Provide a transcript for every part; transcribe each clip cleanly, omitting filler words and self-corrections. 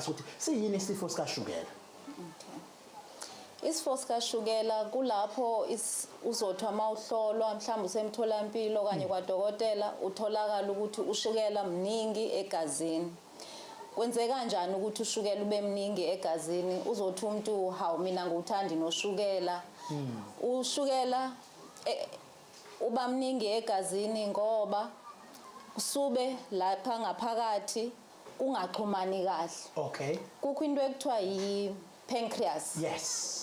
discuss ukuthi siyini isifo sikashukela. Isifo sikashukela kulapho uzothi mawuhlolwa mhlawumbe usemtholampilo kanye kwadokotela utholakala ukuthi ushukela mningi egazini. Kwenzeka kanjani ukuthi ushukela ube mningi egazini? Uzothi umuntu hawu mina ngikuthandi noshukela. Ushukela uba mningi egazini ngoba kusube lapha ngaphakathi kungaxhumani kahle. Okay. Kukho into ekuthiwa yi-pancreas. Yes.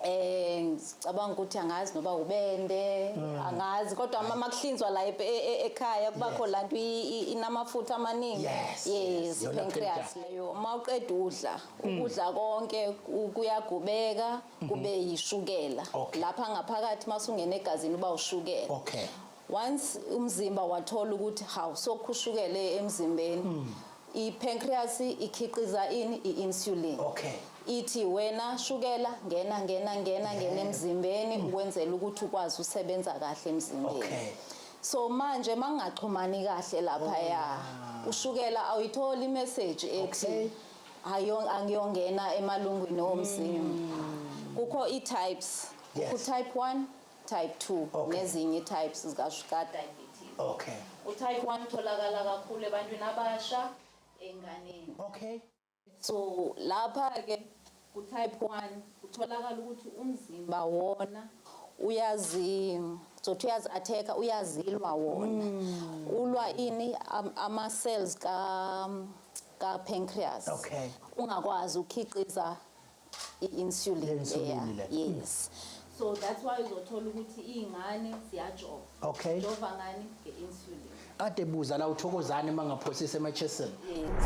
Ngicabanga ukuthi angazi noba ubende angazi kodwa makuhlinzwa la ekhaya kuba khona lanto inamafutha amaningi. Yes, pancreas leyo mawuqeda ukudla konke kuyagubeka kube yishukela lapha ngaphakathi masungena egazini uba ushukela. Okay. Once umzimba wathola ukuthi hawu sokhushukele emzimbeni i-pancreas ikhiqiza i-insulin. Okay. Ithi wena shukela ngena emzimbeni ukwenzela ukuthi ukwazi usebenza kahle emzimbeni. Okay. So manje mangaxhumani kahle lapha ya ushukela awuyitholi message ethi angiyongena emalungwini omzimba. Kukho i-types. Kukho type 1, type 2 nezinye types zikashukela diabetes. Okay. U-type 1 utholakala kakhulu ebantwini abasha enganeni. Okay. So lapha ke ku type 1 utholakala ukuthi umzimba wona uyazi-attack uyazilwa wona. Ulwa ini ama cells ka pancreas. Okay. Ungakwazi ukukhiqiza i-insulin. Yes. So that's why uzothola ukuthi izingane ziyajova. Okay. Jova ngani nge-insulin. Ade buza la uThokozane mangaphosisa emachesini. Yes.